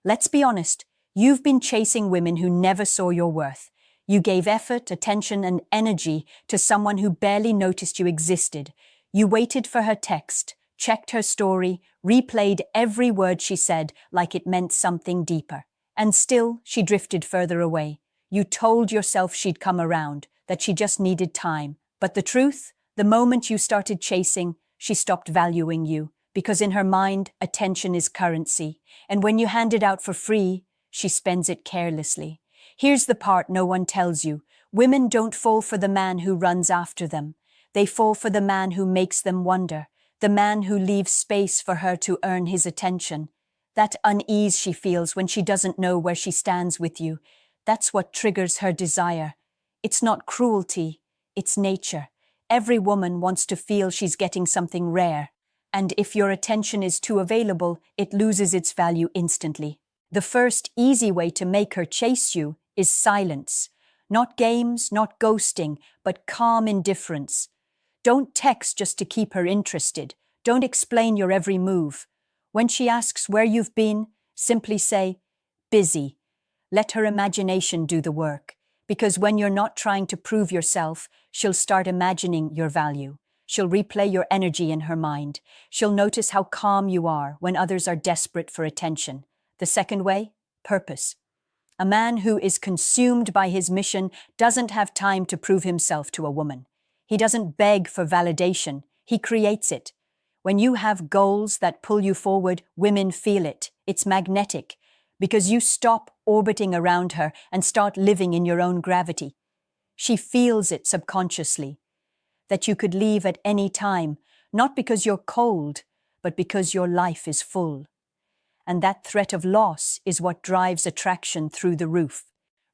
Let's be honest, you've been chasing women who never saw your worth. You gave effort, attention, and energy to someone who barely noticed you existed. You waited for her text, checked her story, replayed every word she said like it meant something deeper. And still, she drifted further away. You told yourself she'd come around, that she just needed time. But the truth, the moment you started chasing, she stopped valuing you, because in her mind, attention is currency. And when you hand it out for free, she spends it carelessly. Here's the part no one tells you. Women don't fall for the man who runs after them. They fall for the man who makes them wonder, the man who leaves space for her to earn his attention. That unease she feels when she doesn't know where she stands with you, that's what triggers her desire. It's not cruelty, it's nature. Every woman wants to feel she's getting something rare, and if your attention is too available, it loses its value instantly. The first easy way to make her chase you is silence. Not games, not ghosting, but calm indifference. Don't text just to keep her interested. Don't explain your every move. When she asks where you've been, simply say, busy. Let her imagination do the work, because when you're not trying to prove yourself, she'll start imagining your value. She'll replay your energy in her mind. She'll notice how calm you are when others are desperate for attention. The second way, purpose. A man who is consumed by his mission doesn't have time to prove himself to a woman. He doesn't beg for validation, he creates it. When you have goals that pull you forward, women feel it. It's magnetic, because you stop orbiting around her and start living in your own gravity. She feels it subconsciously, that you could leave at any time, not because you're cold, but because your life is full. And that threat of loss is what drives attraction through the roof.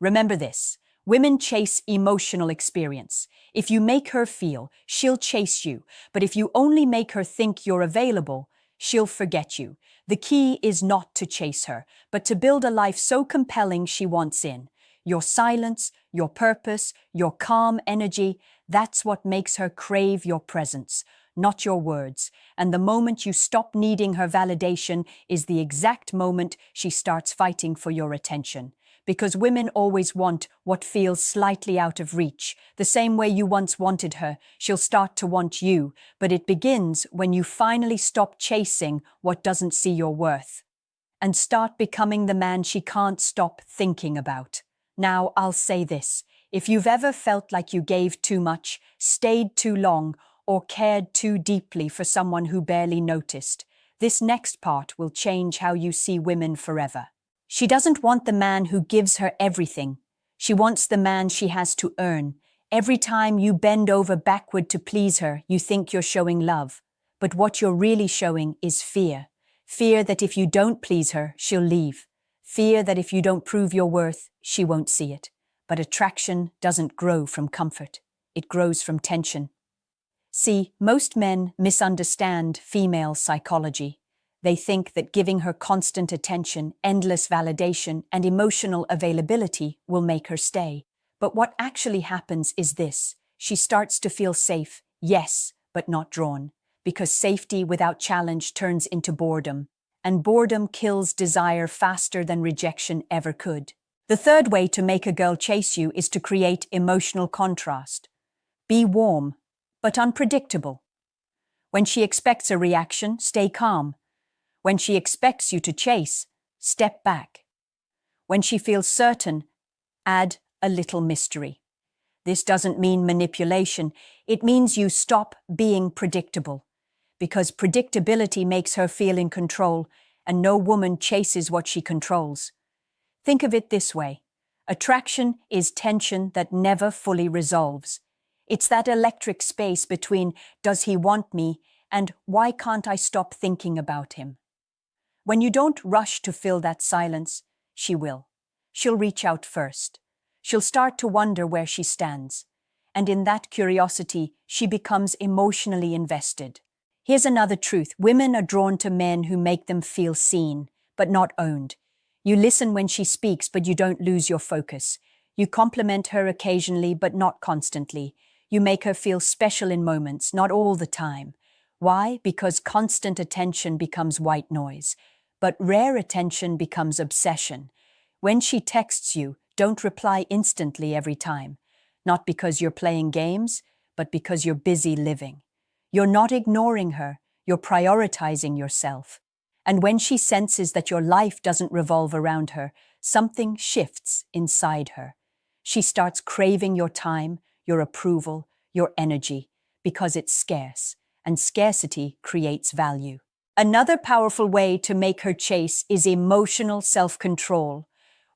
Remember this, women chase emotional experience. If you make her feel, she'll chase you, but if you only make her think you're available, she'll forget you. The key is not to chase her, but to build a life so compelling she wants in. Your silence, your purpose, your calm energy, that's what makes her crave your presence, not your words. And the moment you stop needing her validation is the exact moment she starts fighting for your attention. Because women always want what feels slightly out of reach. The same way you once wanted her, she'll start to want you, but it begins when you finally stop chasing what doesn't see your worth and start becoming the man she can't stop thinking about. Now, I'll say this. If you've ever felt like you gave too much, stayed too long, or cared too deeply for someone who barely noticed, this next part will change how you see women forever. She doesn't want the man who gives her everything. She wants the man she has to earn. Every time you bend over backward to please her, you think you're showing love. But what you're really showing is fear. Fear that if you don't please her, she'll leave. Fear that if you don't prove your worth, she won't see it. But attraction doesn't grow from comfort. It grows from tension. See, most men misunderstand female psychology. They think that giving her constant attention, endless validation, and emotional availability will make her stay. But what actually happens is this. She starts to feel safe, yes, but not drawn. Because safety without challenge turns into boredom. And boredom kills desire faster than rejection ever could. The third way to make a girl chase you is to create emotional contrast. Be warm, but unpredictable. When she expects a reaction, stay calm. When she expects you to chase, step back. When she feels certain, add a little mystery. This doesn't mean manipulation. It means you stop being predictable. Because predictability makes her feel in control, and no woman chases what she controls. Think of it this way. Attraction is tension that never fully resolves. It's that electric space between does he want me and why can't I stop thinking about him? When you don't rush to fill that silence, she will. She'll reach out first. She'll start to wonder where she stands. And in that curiosity, she becomes emotionally invested. Here's another truth. Women are drawn to men who make them feel seen, but not owned. You listen when she speaks, but you don't lose your focus. You compliment her occasionally, but not constantly. You make her feel special in moments, not all the time. Why? Because constant attention becomes white noise. But rare attention becomes obsession. When she texts you, don't reply instantly every time. Not because you're playing games, but because you're busy living. You're not ignoring her, you're prioritizing yourself. And when she senses that your life doesn't revolve around her, something shifts inside her. She starts craving your time, your approval, your energy, because it's scarce, and scarcity creates value. Another powerful way to make her chase is emotional self-control.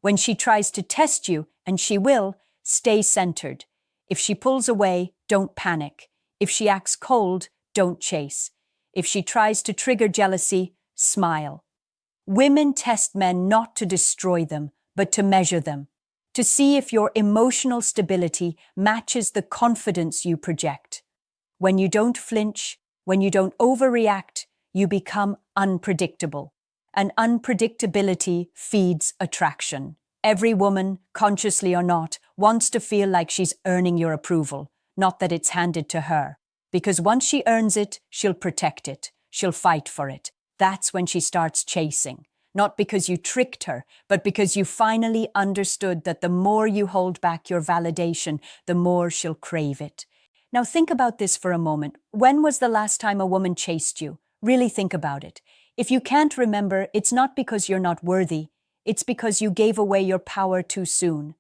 When she tries to test you, and she will, stay centered. If she pulls away, don't panic. If she acts cold, don't chase. If she tries to trigger jealousy, smile. Women test men not to destroy them, but to measure them, to see if your emotional stability matches the confidence you project. When you don't flinch, when you don't overreact, you become unpredictable. And unpredictability feeds attraction. Every woman, consciously or not, wants to feel like she's earning your approval, not that it's handed to her. Because once she earns it, she'll protect it. She'll fight for it. That's when she starts chasing. Not because you tricked her, but because you finally understood that the more you hold back your validation, the more she'll crave it. Now think about this for a moment. When was the last time a woman chased you? Really think about it. If you can't remember, it's not because you're not worthy. It's because you gave away your power too soon.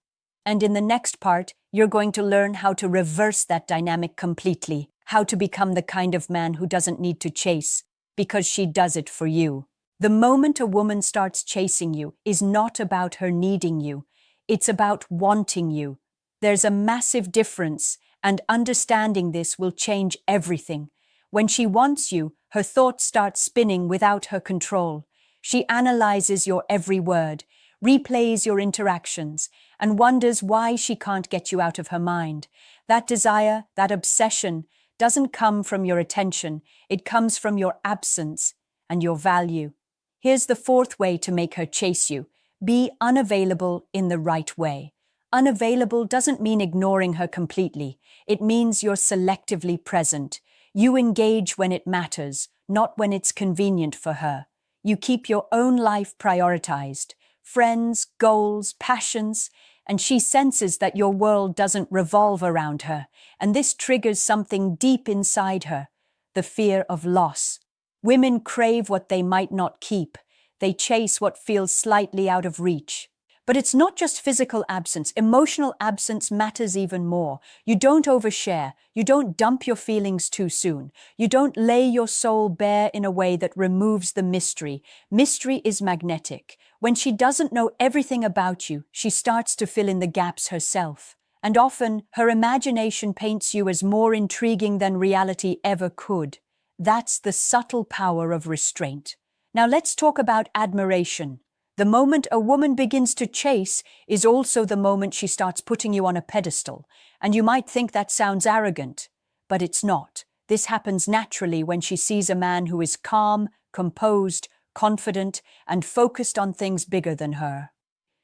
And in the next part, you're going to learn how to reverse that dynamic completely, how to become the kind of man who doesn't need to chase, because she does it for you. The moment a woman starts chasing you is not about her needing you. It's about wanting you. There's a massive difference, and understanding this will change everything. When she wants you, her thoughts start spinning without her control. She analyzes your every word, replays your interactions, and wonders why she can't get you out of her mind. That desire, that obsession, doesn't come from your attention. It comes from your absence and your value. Here's the fourth way to make her chase you. Be unavailable in the right way. Unavailable doesn't mean ignoring her completely. It means you're selectively present. You engage when it matters, not when it's convenient for her. You keep your own life prioritized, friends, goals, passions, and she senses that your world doesn't revolve around her, and this triggers something deep inside her, the fear of loss. Women crave what they might not keep. They chase what feels slightly out of reach. But it's not just physical absence. Emotional absence matters even more. You don't overshare. You don't dump your feelings too soon. You don't lay your soul bare in a way that removes the mystery. Mystery is magnetic. When she doesn't know everything about you, she starts to fill in the gaps herself. And often, her imagination paints you as more intriguing than reality ever could. That's the subtle power of restraint. Now let's talk about admiration. The moment a woman begins to chase is also the moment she starts putting you on a pedestal. And you might think that sounds arrogant, but it's not. This happens naturally when she sees a man who is calm, composed, confident, and focused on things bigger than her.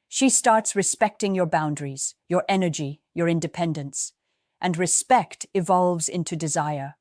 She starts respecting your boundaries, your energy, your independence. And respect evolves into desire.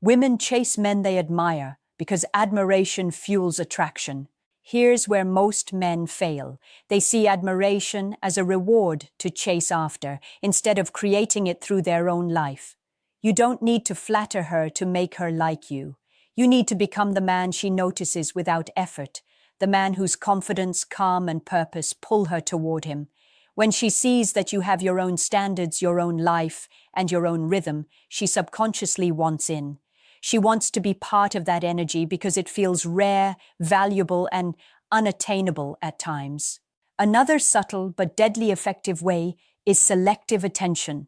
Women chase men they admire because admiration fuels attraction. Here's where most men fail. They see admiration as a reward to chase after, instead of creating it through their own life. You don't need to flatter her to make her like you. You need to become the man she notices without effort, the man whose confidence, calm, and purpose pull her toward him. When she sees that you have your own standards, your own life, and your own rhythm, she subconsciously wants in. She wants to be part of that energy because it feels rare, valuable, and unattainable at times. Another subtle but deadly effective way is selective attention.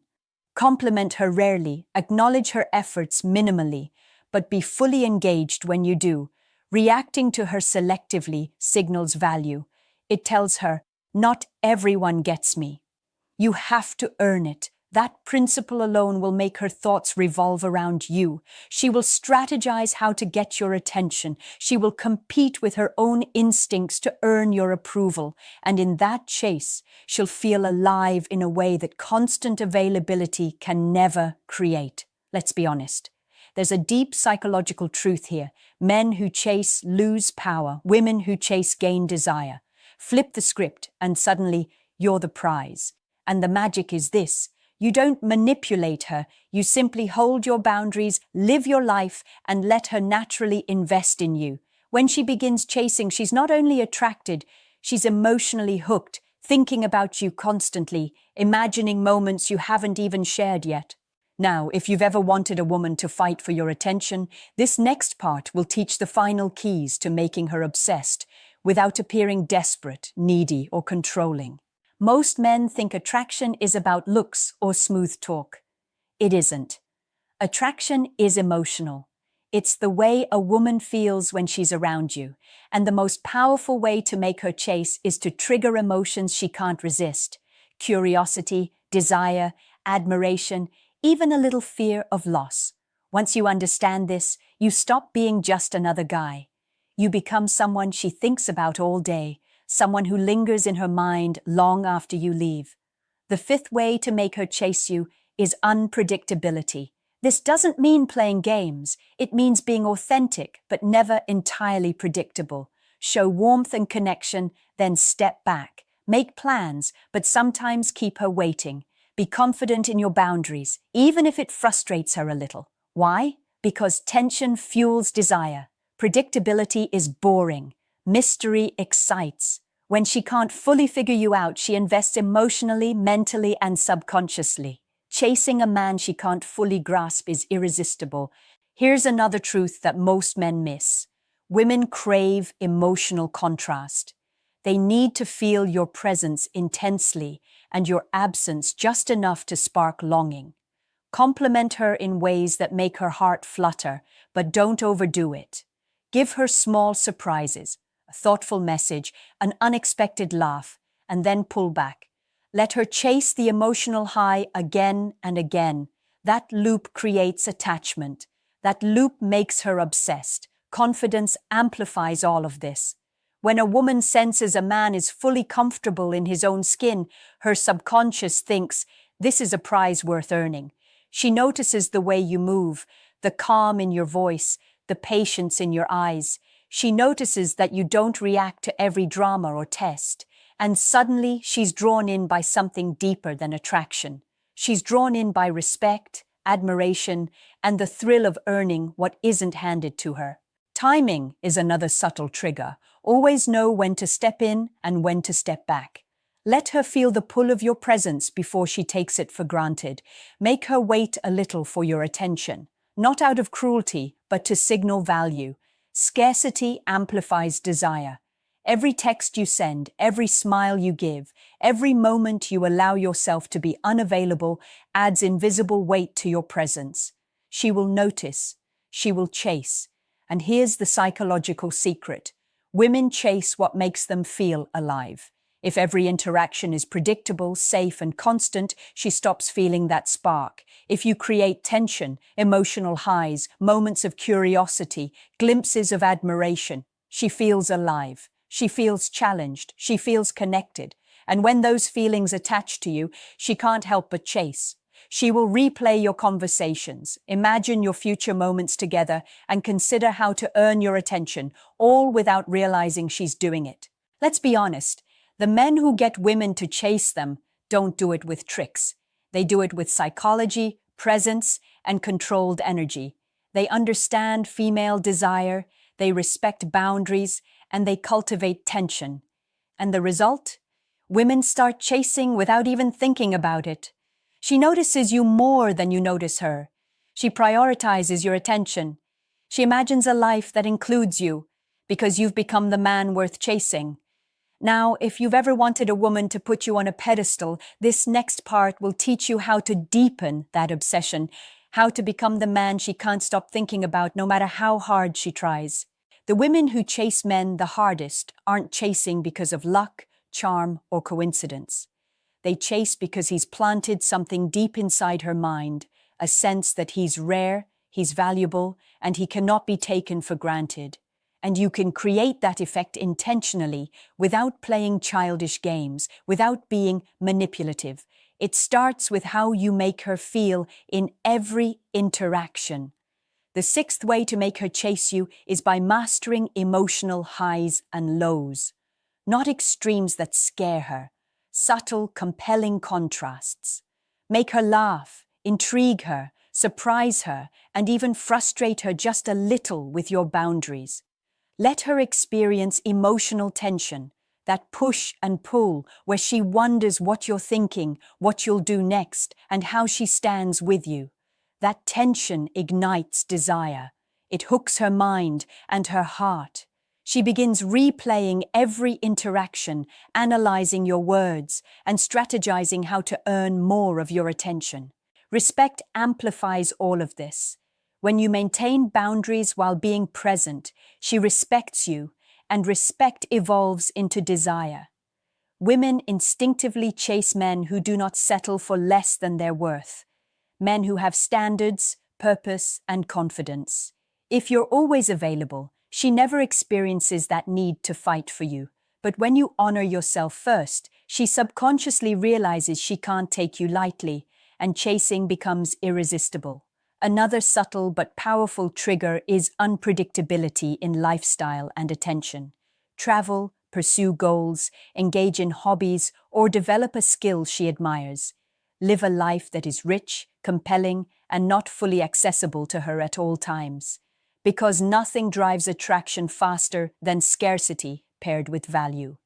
Compliment her rarely, acknowledge her efforts minimally, but be fully engaged when you do. Reacting to her selectively signals value. It tells her, not everyone gets me. You have to earn it. That principle alone will make her thoughts revolve around you. She will strategize how to get your attention. She will compete with her own instincts to earn your approval. And in that chase, she'll feel alive in a way that constant availability can never create. Let's be honest. There's a deep psychological truth here. Men who chase lose power. Women who chase gain desire. Flip the script and suddenly you're the prize. And the magic is this. You don't manipulate her. You simply hold your boundaries, live your life, and let her naturally invest in you. When she begins chasing, she's not only attracted, she's emotionally hooked, thinking about you constantly, imagining moments you haven't even shared yet. Now, if you've ever wanted a woman to fight for your attention, this next part will teach the final keys to making her obsessed without appearing desperate, needy, or controlling. Most men think attraction is about looks or smooth talk. It isn't. Attraction is emotional. It's the way a woman feels when she's around you, and the most powerful way to make her chase is to trigger emotions she can't resist. Curiosity, desire, admiration, even a little fear of loss. Once you understand this, you stop being just another guy. You become someone she thinks about all day, someone who lingers in her mind long after you leave. The fifth way to make her chase you is unpredictability. This doesn't mean playing games. It means being authentic, but never entirely predictable. Show warmth and connection, then step back. Make plans, but sometimes keep her waiting. Be confident in your boundaries, even if it frustrates her a little. Why? Because tension fuels desire. Predictability is boring. Mystery excites. When she can't fully figure you out, she invests emotionally, mentally, and subconsciously. Chasing a man she can't fully grasp is irresistible. Here's another truth that most men miss. Women crave emotional contrast. They need to feel your presence intensely and your absence just enough to spark longing. Compliment her in ways that make her heart flutter, but don't overdo it. Give her small surprises, a thoughtful message, an unexpected laugh, and then pull back. Let her chase the emotional high again and again. That loop creates attachment. That loop makes her obsessed. Confidence amplifies all of this. When a woman senses a man is fully comfortable in his own skin, her subconscious thinks, this is a prize worth earning. She notices the way you move, the calm in your voice, the patience in your eyes. She notices that you don't react to every drama or test. And suddenly, she's drawn in by something deeper than attraction. She's drawn in by respect, admiration, and the thrill of earning what isn't handed to her. Timing is another subtle trigger. Always know when to step in and when to step back. Let her feel the pull of your presence before she takes it for granted. Make her wait a little for your attention, not out of cruelty, but to signal value. Scarcity amplifies desire. Every text you send, every smile you give, every moment you allow yourself to be unavailable adds invisible weight to your presence. She will notice. She will chase. And here's the psychological secret. Women chase what makes them feel alive. If every interaction is predictable, safe, and constant, she stops feeling that spark. If you create tension, emotional highs, moments of curiosity, glimpses of admiration, she feels alive. She feels challenged. She feels connected. And when those feelings attach to you, she can't help but chase. She will replay your conversations, imagine your future moments together, and consider how to earn your attention, all without realizing she's doing it. Let's be honest. The men who get women to chase them don't do it with tricks. They do it with psychology, presence, and controlled energy. They understand female desire, they respect boundaries, and they cultivate tension. And the result? Women start chasing without even thinking about it. She notices you more than you notice her. She prioritizes your attention. She imagines a life that includes you because you've become the man worth chasing. Now, if you've ever wanted a woman to put you on a pedestal, this next part will teach you how to deepen that obsession, how to become the man she can't stop thinking about no matter how hard she tries. The women who chase men the hardest aren't chasing because of luck, charm, or coincidence. They chase because he's planted something deep inside her mind, a sense that he's rare, he's valuable, and he cannot be taken for granted. And you can create that effect intentionally without playing childish games, without being manipulative. It starts with how you make her feel in every interaction. The sixth way to make her chase you is by mastering emotional highs and lows. Not extremes that scare her, subtle, compelling contrasts. Make her laugh, intrigue her, surprise her, and even frustrate her just a little with your boundaries. Let her experience emotional tension, that push and pull where she wonders what you're thinking, what you'll do next, and how she stands with you. That tension ignites desire. It hooks her mind and her heart. She begins replaying every interaction, analyzing your words, and strategizing how to earn more of your attention. Respect amplifies all of this. When you maintain boundaries while being present, she respects you, and respect evolves into desire. Women instinctively chase men who do not settle for less than their worth. Men who have standards, purpose, and confidence. If you're always available, she never experiences that need to fight for you. But when you honor yourself first, she subconsciously realizes she can't take you lightly, and chasing becomes irresistible. Another subtle but powerful trigger is unpredictability in lifestyle and attention. Travel, pursue goals, engage in hobbies, or develop a skill she admires. Live a life that is rich, compelling, and not fully accessible to her at all times. Because nothing drives attraction faster than scarcity paired with value.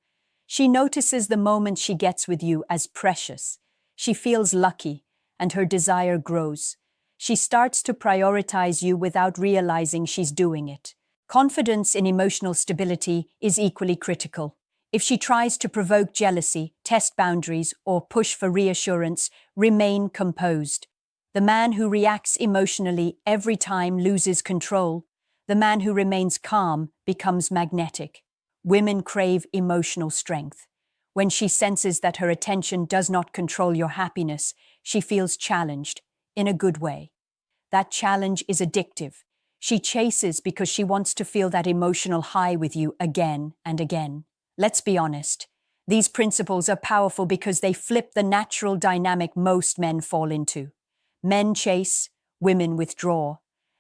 She notices the moment she gets with you as precious. She feels lucky, and her desire grows. She starts to prioritize you without realizing she's doing it. Confidence in emotional stability is equally critical. If she tries to provoke jealousy, test boundaries, or push for reassurance, remain composed. The man who reacts emotionally every time loses control. The man who remains calm becomes magnetic. Women crave emotional strength. When she senses that her attention does not control your happiness, she feels challenged, in a good way. That challenge is addictive. She chases because she wants to feel that emotional high with you again and again. Let's be honest. These principles are powerful because they flip the natural dynamic most men fall into. Men chase, women withdraw.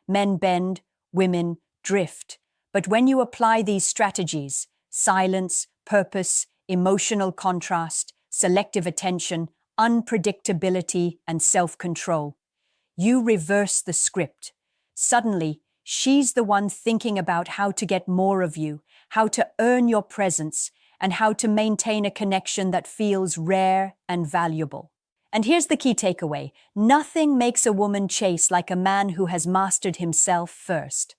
Men bend, women drift. But when you apply these strategies, silence, purpose, emotional contrast, selective attention, unpredictability, and self-control, you reverse the script. Suddenly, she's the one thinking about how to get more of you, how to earn your presence, and how to maintain a connection that feels rare and valuable. And here's the key takeaway. Nothing makes a woman chase like a man who has mastered himself first.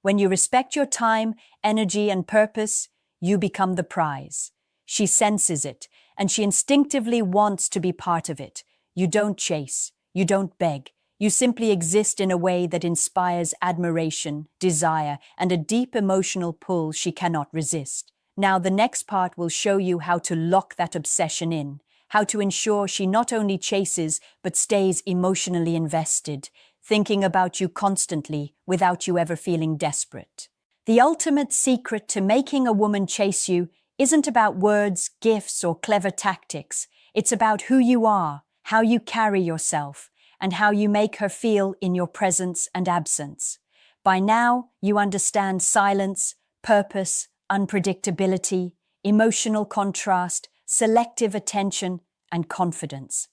When you respect your time, energy, and purpose, you become the prize. She senses it, and she instinctively wants to be part of it. You don't chase, you don't beg. You simply exist in a way that inspires admiration, desire, and a deep emotional pull she cannot resist. Now, the next part will show you how to lock that obsession in, how to ensure she not only chases but stays emotionally invested, thinking about you constantly without you ever feeling desperate. The ultimate secret to making a woman chase you isn't about words, gifts, or clever tactics. It's about who you are, how you carry yourself, and how you make her feel in your presence and absence. By now, you understand silence, purpose, unpredictability, emotional contrast, selective attention, and confidence.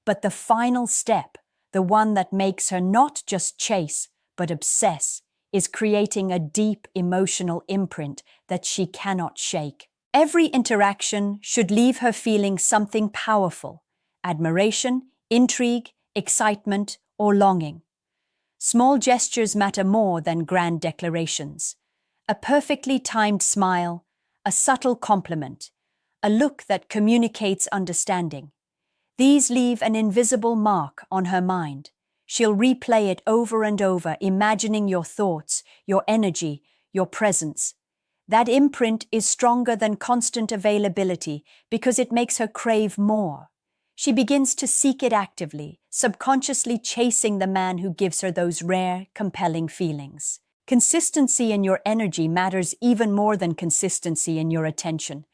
But the final step, the one that makes her not just chase, but obsess, is creating a deep emotional imprint that she cannot shake. Every interaction should leave her feeling something powerful: admiration, intrigue, excitement, or longing. Small gestures matter more than grand declarations. A perfectly timed smile, a subtle compliment, a look that communicates understanding. These leave an invisible mark on her mind. She'll replay it over and over, imagining your thoughts, your energy, your presence. That imprint is stronger than constant availability because it makes her crave more. She begins to seek it actively, subconsciously chasing the man who gives her those rare, compelling feelings. Consistency in your energy matters even more than consistency in your attention.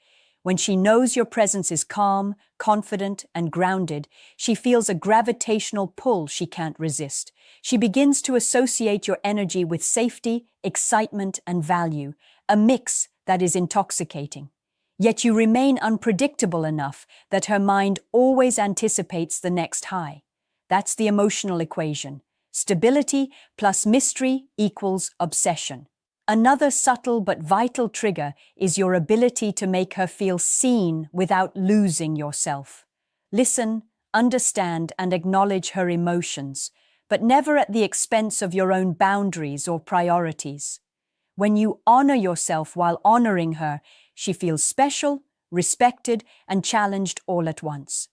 When she knows your presence is calm, confident, and grounded, she feels a gravitational pull she can't resist. She begins to associate your energy with safety, excitement, and value, a mix that is intoxicating. Yet you remain unpredictable enough that her mind always anticipates the next high. That's the emotional equation. Stability plus mystery equals obsession. Another subtle but vital trigger is your ability to make her feel seen without losing yourself. Listen, understand, and acknowledge her emotions, but never at the expense of your own boundaries or priorities. When you honor yourself while honoring her, she feels special, respected, and challenged all at once.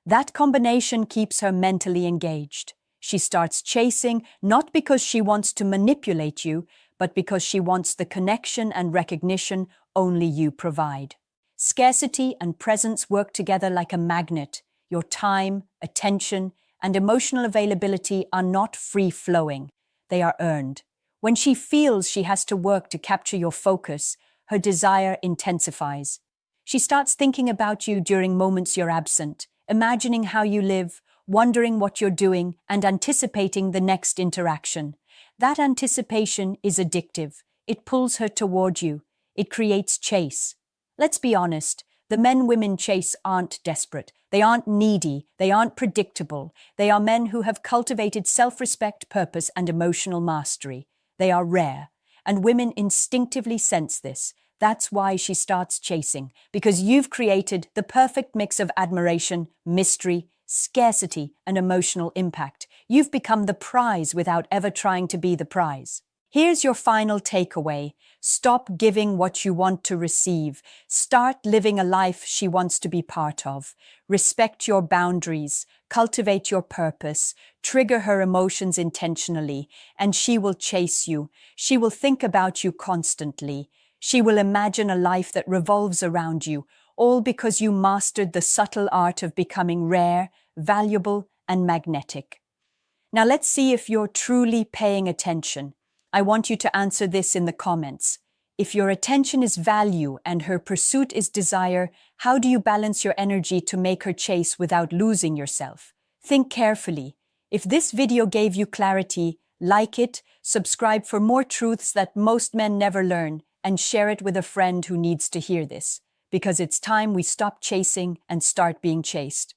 That combination keeps her mentally engaged. She starts chasing not because she wants to manipulate you, but because she wants the connection and recognition only you provide. Scarcity and presence work together like a magnet. Your time, attention, and emotional availability are not free-flowing. They are earned. When she feels she has to work to capture your focus, her desire intensifies. She starts thinking about you during moments you're absent, imagining how you live, wondering what you're doing, and anticipating the next interaction. That anticipation is addictive. It pulls her toward you. It creates chase. Let's be honest, the men women chase aren't desperate. They aren't needy. They aren't predictable. They are men who have cultivated self-respect, purpose, and emotional mastery. They are rare, and women instinctively sense this. That's why she starts chasing, because you've created the perfect mix of admiration, mystery, scarcity, and emotional impact. You've become the prize without ever trying to be the prize. Here's your final takeaway. Stop giving what you want to receive. Start living a life she wants to be part of. Respect your boundaries, cultivate your purpose, trigger her emotions intentionally, and she will chase you. She will think about you constantly. She will imagine a life that revolves around you, all because you mastered the subtle art of becoming rare, valuable, and magnetic. Now let's see if you're truly paying attention. I want you to answer this in the comments. If your attention is value and her pursuit is desire, how do you balance your energy to make her chase without losing yourself? Think carefully. If this video gave you clarity, like it, subscribe for more truths that most men never learn, and share it with a friend who needs to hear this. Because it's time we stop chasing and start being chased.